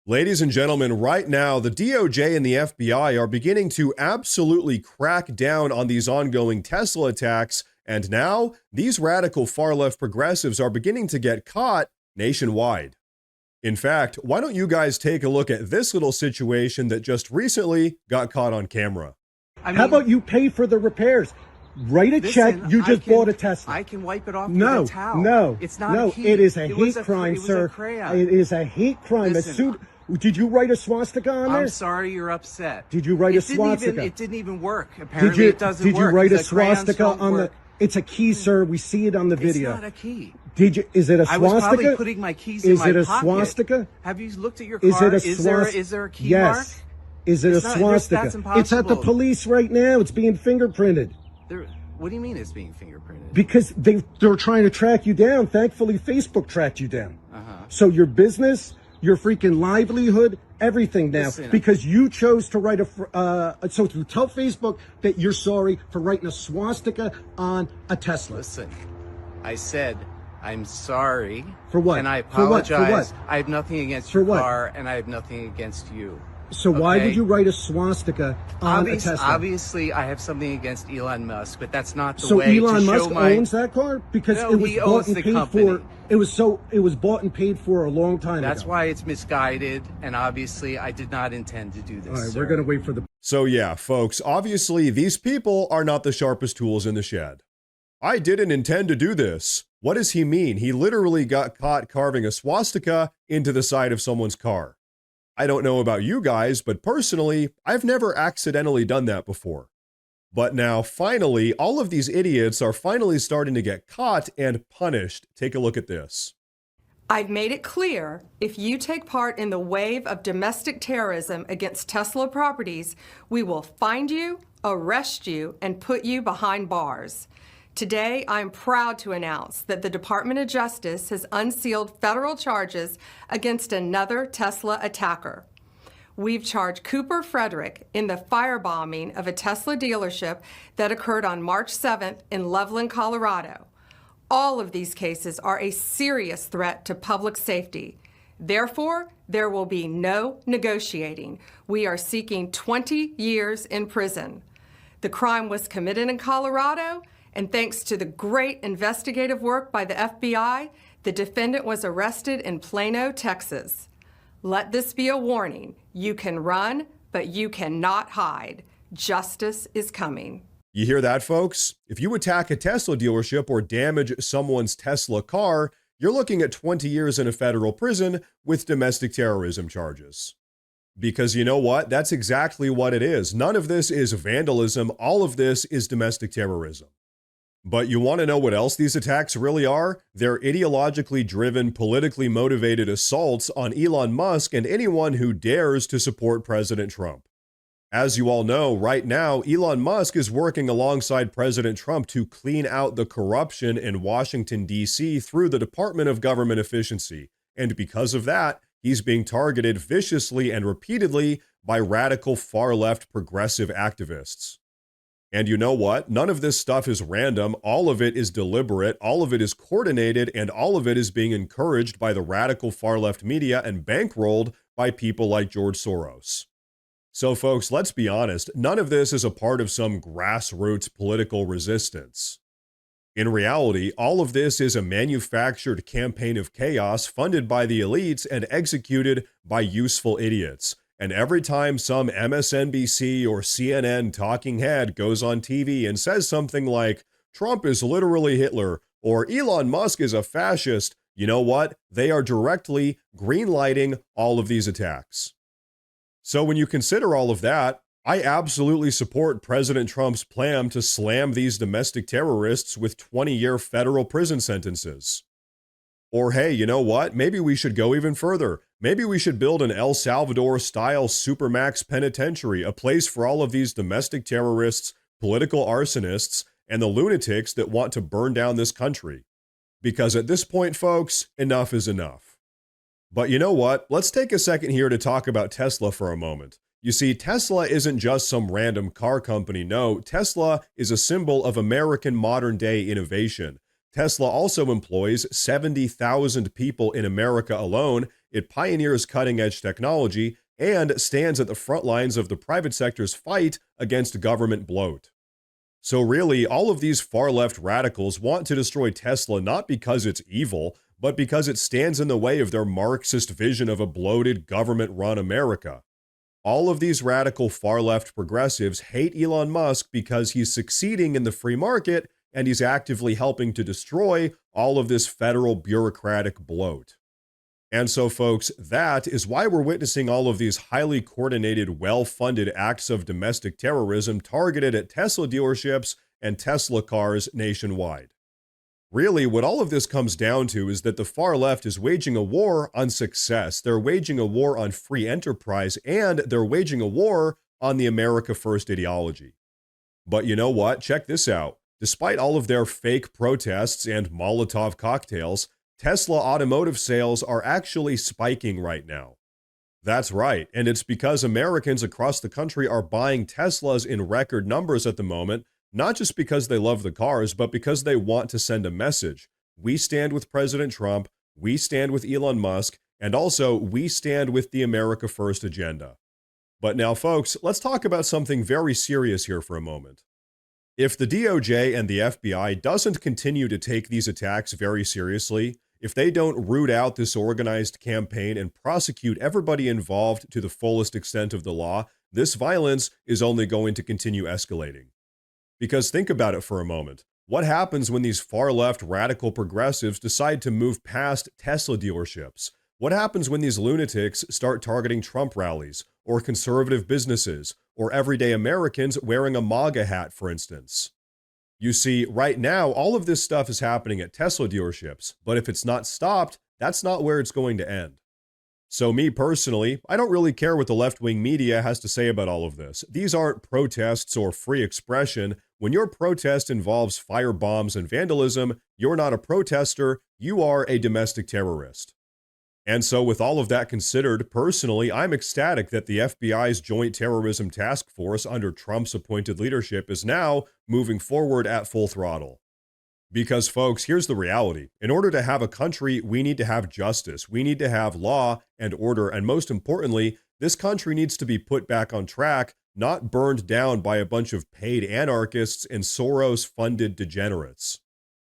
Ladies and gentlemen, right now, the DOJ and the FBI are beginning to absolutely crack down on these ongoing Tesla attacks, and now these radical far-left progressives are beginning to get caught nationwide. In fact, why don't you guys take a look at this little situation that just recently got caught on camera? How about you pay for the repairs? Write a check. You just bought a Tesla. I can wipe it off with a towel. No, it's not. It is a hate crime, sir. It is a hate crime. Did you write a swastika on there? I'm sorry you're upset. Did you write a swastika? It didn't even work. Apparently it doesn't work. Did you write a swastika on the... It's a key, sir. We see it on the video. It's not a key. Is it a swastika? I was probably putting my keys in my pocket. Is it a swastika? Have you looked at your car? Is there a key mark? Yes. Is it a swastika? That's impossible. It's at the police right now. It's being fingerprinted. What do you mean it's being fingerprinted? Because they're trying to track you down. Thankfully, Facebook tracked you down. So your business, your freaking livelihood, everything now. Listen, because you chose to write so to tell Facebook that you're sorry for writing a swastika on a Tesla. Listen, I said I'm sorry. For what? And I apologize. For what? I have nothing against your car, and I have nothing against you. So why did you write a swastika on a Tesla? Obviously, I have something against Elon Musk, but that's not the so way Elon to show Musk owns that car because it was bought and paid for. It was bought and paid for a long time ago. That's why it's misguided, and obviously, I did not intend to do this. All right, we're gonna wait for the. So yeah, folks, obviously these people are not the sharpest tools in the shed. I didn't intend to do this. What does he mean? He literally got caught carving a swastika into the side of someone's car. I don't know about you guys, but personally, I've never accidentally done that before. But now, finally, all of these idiots are finally starting to get caught and punished. Take a look at this. I've made it clear, if you take part in the wave of domestic terrorism against Tesla properties, we will find you, arrest you, and put you behind bars. Today, I'm proud to announce that the Department of Justice has unsealed federal charges against another Tesla attacker. We've charged Cooper Frederick in the firebombing of a Tesla dealership that occurred on March 7th in Loveland, Colorado. All of these cases are a serious threat to public safety. Therefore, there will be no negotiating. We are seeking 20 years in prison. The crime was committed in Colorado, and thanks to the great investigative work by the FBI, the defendant was arrested in Plano, Texas. Let this be a warning. You can run, but you cannot hide. Justice is coming. You hear that, folks? If you attack a Tesla dealership or damage someone's Tesla car, you're looking at 20 years in a federal prison with domestic terrorism charges. Because you know what? That's exactly what it is. None of this is vandalism. All of this is domestic terrorism. But you want to know what else these attacks really are? They're ideologically driven, politically motivated assaults on Elon Musk and anyone who dares to support President Trump. As you all know, right now, Elon Musk is working alongside President Trump to clean out the corruption in Washington, D.C. through the Department of Government Efficiency. And because of that, he's being targeted viciously and repeatedly by radical far-left progressive activists. And you know what? None of this stuff is random. All of it is deliberate. All of it is coordinated, and all of it is being encouraged by the radical far-left media and bankrolled by people like George Soros. So folks, let's be honest. None of this is a part of some grassroots political resistance. In reality, all of this is a manufactured campaign of chaos funded by the elites and executed by useful idiots. And every time some MSNBC or CNN talking head goes on TV and says something like, Trump is literally Hitler, or Elon Musk is a fascist, you know what? They are directly greenlighting all of these attacks. So when you consider all of that, I absolutely support President Trump's plan to slam these domestic terrorists with 20-year federal prison sentences. Or hey, you know what? Maybe we should go even further. Maybe we should build an El Salvador-style supermax penitentiary, a place for all of these domestic terrorists, political arsonists, and the lunatics that want to burn down this country. Because at this point, folks, enough is enough. But you know what? Let's take a second here to talk about Tesla for a moment. You see, Tesla isn't just some random car company. No, Tesla is a symbol of American modern-day innovation. Tesla also employs 70,000 people in America alone, it pioneers cutting-edge technology, and stands at the front lines of the private sector's fight against government bloat. So really, all of these far-left radicals want to destroy Tesla not because it's evil, but because it stands in the way of their Marxist vision of a bloated, government-run America. All of these radical far-left progressives hate Elon Musk because he's succeeding in the free market and he's actively helping to destroy all of this federal bureaucratic bloat. And so, folks, that is why we're witnessing all of these highly coordinated, well-funded acts of domestic terrorism targeted at Tesla dealerships and Tesla cars nationwide. Really, what all of this comes down to is that the far left is waging a war on success. They're waging a war on free enterprise, and they're waging a war on the America First ideology. But you know what? Check this out. Despite all of their fake protests and Molotov cocktails, Tesla automotive sales are actually spiking right now. That's right, and it's because Americans across the country are buying Teslas in record numbers at the moment, not just because they love the cars, but because they want to send a message. We stand with President Trump, we stand with Elon Musk, and also we stand with the America First agenda. But now, folks, let's talk about something very serious here for a moment. If the DOJ and the FBI doesn't continue to take these attacks very seriously, if they don't root out this organized campaign and prosecute everybody involved to the fullest extent of the law, this violence is only going to continue escalating. Because think about it for a moment. What happens when these far-left radical progressives decide to move past Tesla dealerships? What happens when these lunatics start targeting Trump rallies, or conservative businesses, or everyday Americans wearing a MAGA hat, for instance? You see, right now, all of this stuff is happening at Tesla dealerships, but if it's not stopped, that's not where it's going to end. So me personally, I don't really care what the left-wing media has to say about all of this. These aren't protests or free expression. When your protest involves firebombs and vandalism, you're not a protester, you are a domestic terrorist. And so with all of that considered, personally, I'm ecstatic that the FBI's Joint Terrorism Task Force under Trump's appointed leadership is now moving forward at full throttle. Because, folks, here's the reality. In order to have a country, we need to have justice. We need to have law and order. And most importantly, this country needs to be put back on track, not burned down by a bunch of paid anarchists and Soros-funded degenerates.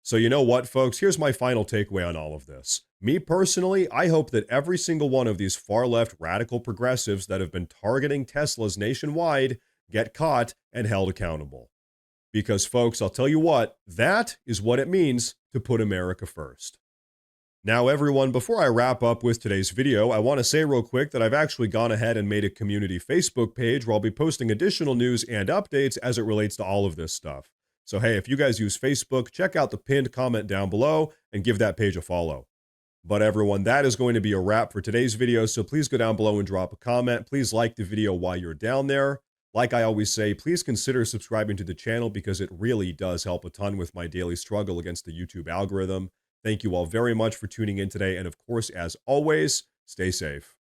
So you know what, folks? Here's my final takeaway on all of this. Me personally, I hope that every single one of these far-left radical progressives that have been targeting Teslas nationwide get caught and held accountable. Because, folks, I'll tell you what, that is what it means to put America first. Now, everyone, before I wrap up with today's video, I want to say real quick that I've actually gone ahead and made a community Facebook page where I'll be posting additional news and updates as it relates to all of this stuff. So hey, if you guys use Facebook, check out the pinned comment down below and give that page a follow. But everyone, that is going to be a wrap for today's video, so please go down below and drop a comment. Please like the video while you're down there. Like I always say, please consider subscribing to the channel because it really does help a ton with my daily struggle against the YouTube algorithm. Thank you all very much for tuning in today, and of course, as always, stay safe.